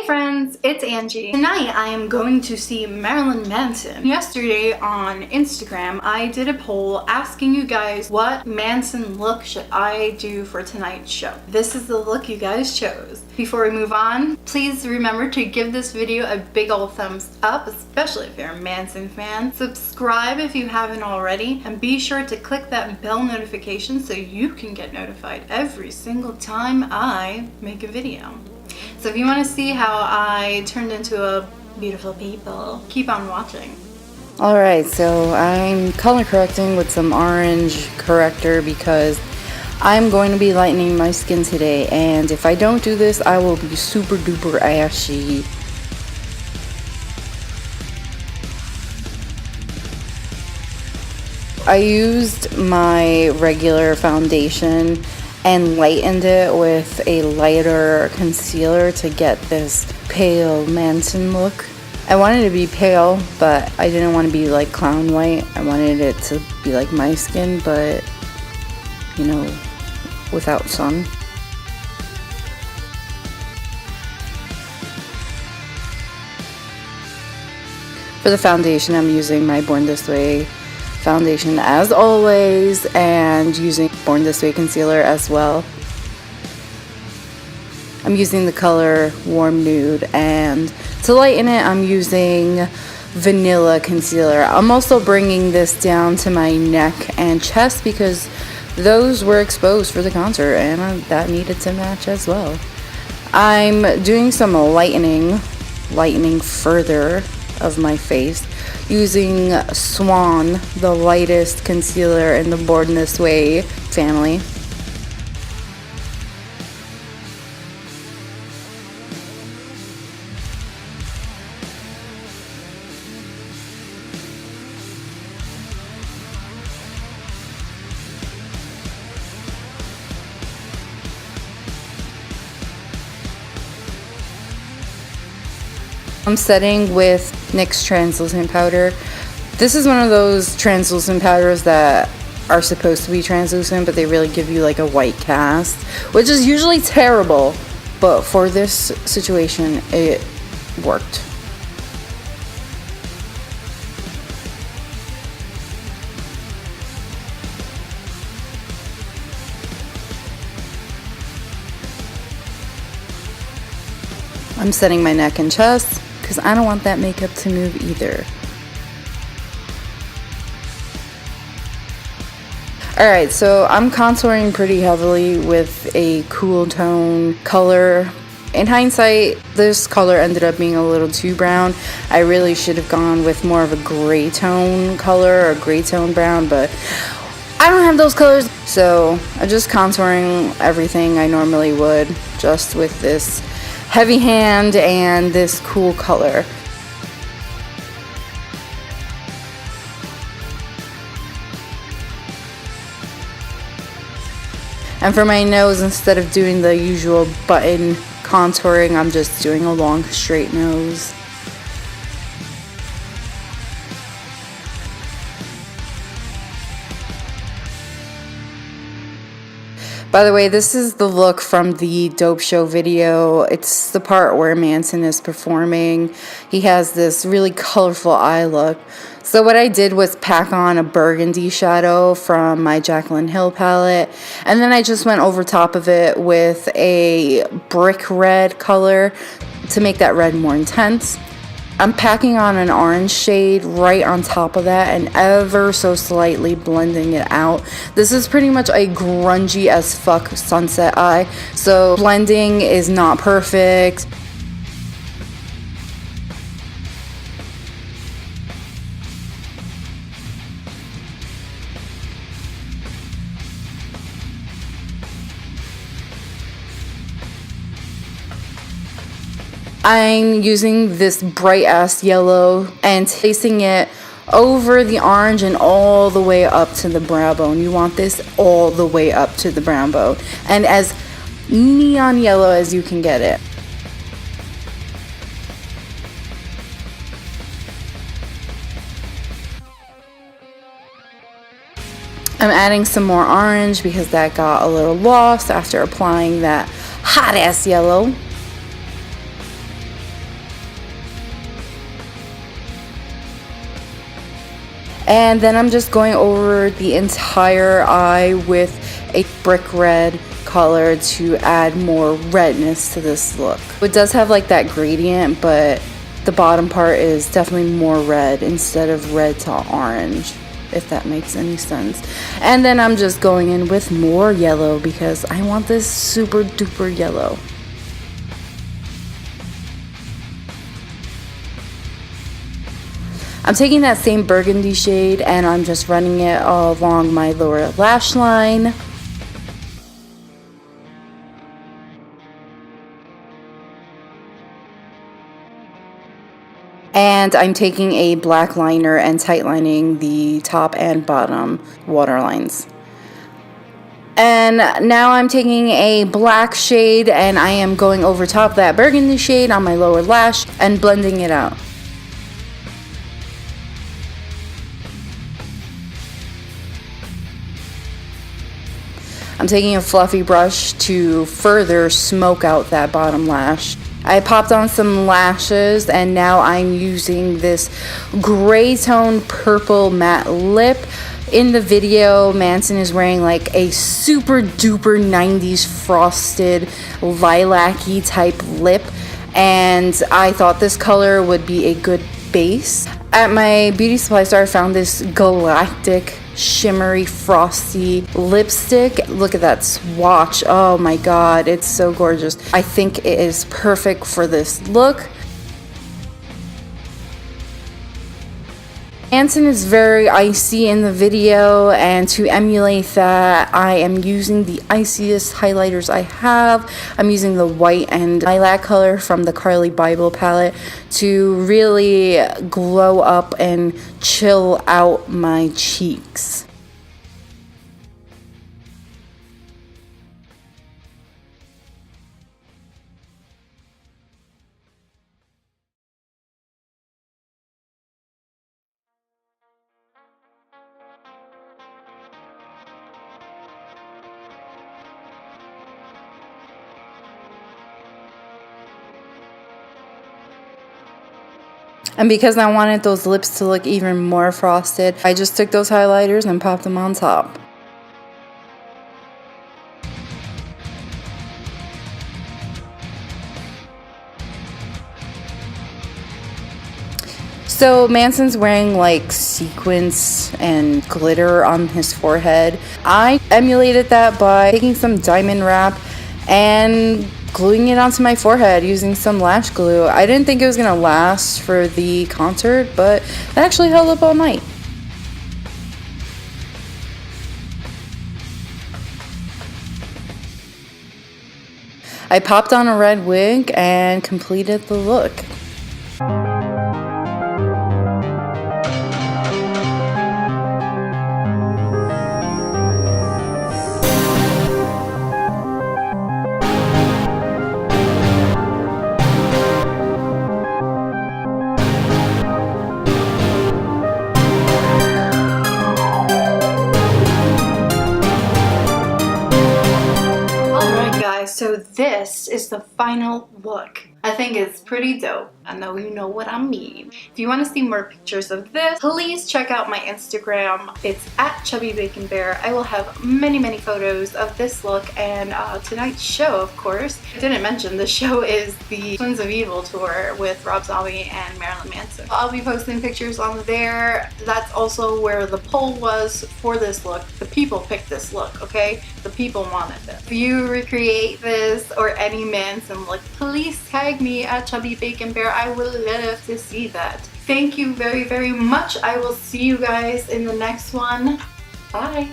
friends, it's Angie. Tonight I am going to see Marilyn Manson. Yesterday on Instagram I did a poll asking you guys what Manson look should I do for tonight's show. This is the look you guys chose. Before we move on, please remember to give this video a big ol' thumbs up, especially if you're a Manson fan. Subscribe if you haven't already, and be sure to click that bell notification so you can get notified every single time I make a video. So if you want to see how I turned into a beautiful people, keep on watching. Alright, so I'm color correcting with some orange corrector because I'm going to be lightening my skin today, and if I don't do this, I will be super duper ashy. I used my regular foundation and lightened it with a lighter concealer to get this pale Manson look. I wanted it to be pale, but I didn't want to be like clown white. I wanted it to be like my skin, but you know, without sun. For the foundation, I'm using my Born This Way foundation as always, and using Born This Way concealer as well. I'm using the color Warm Nude, and to lighten it I'm using Vanilla concealer. I'm also bringing this down to my neck and chest because those were exposed for the concert and that needed to match as well. I'm doing some lightening further of my face using Swan, the lightest concealer in the Born This Way family. I'm setting with NYX translucent powder. This is one of those translucent powders that are supposed to be translucent, but they really give you like a white cast, which is usually terrible, but for this situation it worked. I'm setting my neck and chest because I don't want that makeup to move either. Alright, so I'm contouring pretty heavily with a cool tone color. In hindsight, this color ended up being a little too brown. I really should have gone with more of a gray tone color or gray tone brown, but I don't have those colors. So I'm just contouring everything I normally would, just with this heavy hand and this cool color. And for my nose, instead of doing the usual button contouring, I'm just doing a long straight nose. By the way, this is the look from the Dope Show video. It's the part where Manson is performing. He has this really colorful eye look. So what I did was pack on a burgundy shadow from my Jaclyn Hill palette, and then I just went over top of it with a brick red color to make that red more intense. I'm packing on an orange shade right on top of that and ever so slightly blending it out. This is pretty much a grungy as fuck sunset eye, so blending is not perfect. I'm using this bright ass yellow and placing it over the orange and all the way up to the brow bone. You want this all the way up to the brow bone and as neon yellow as you can get it. I'm adding some more orange because that got a little lost after applying that hot ass yellow. And then I'm just going over the entire eye with a brick red color to add more redness to this look. It does have like that gradient, but the bottom part is definitely more red instead of red to orange, if that makes any sense. And then I'm just going in with more yellow because I want this super duper yellow. I'm taking that same burgundy shade and I'm just running it along my lower lash line. And I'm taking a black liner and tightlining the top and bottom waterlines. And now I'm taking a black shade and I am going over top that burgundy shade on my lower lash and blending it out. I'm taking a fluffy brush to further smoke out that bottom lash. I popped on some lashes and now I'm using this gray tone purple matte lip. In the video, Manson is wearing like a super duper 90s frosted lilac-y type lip, and I thought this color would be a good base. At my beauty supply store I found this galactic shimmery frosty lipstick. Look at that swatch. Oh my god, it's so gorgeous. I think it is perfect for this look. Manson is very icy in the video, and to emulate that I am using the iciest highlighters I have. I'm using the white and lilac color from the Carly Bible palette to really glow up and chill out my cheeks. And because I wanted those lips to look even more frosted, I just took those highlighters and popped them on top. So Manson's wearing like sequins and glitter on his forehead. I emulated that by taking some diamond wrap and gluing it onto my forehead using some lash glue. I didn't think it was gonna last for the concert, but it actually held up all night. I popped on a red wig and completed the look. So this is the final look. I think it's pretty dope. I know you know what I mean. If you want to see more pictures of this, please check out my Instagram. It's at Chubby Bacon Bear. I will have many photos of this look and tonight's show, of course. I didn't mention the show is the Twins of Evil tour with Rob Zombie and Marilyn Manson. I'll be posting pictures on there. That's also where the poll was for this look. The people picked this look, okay? The people wanted this. If you recreate this or any Manson look, please tag me at Chubby Bacon Bear. I would love to see that. Thank you very much. I will see you guys in the next one. Bye.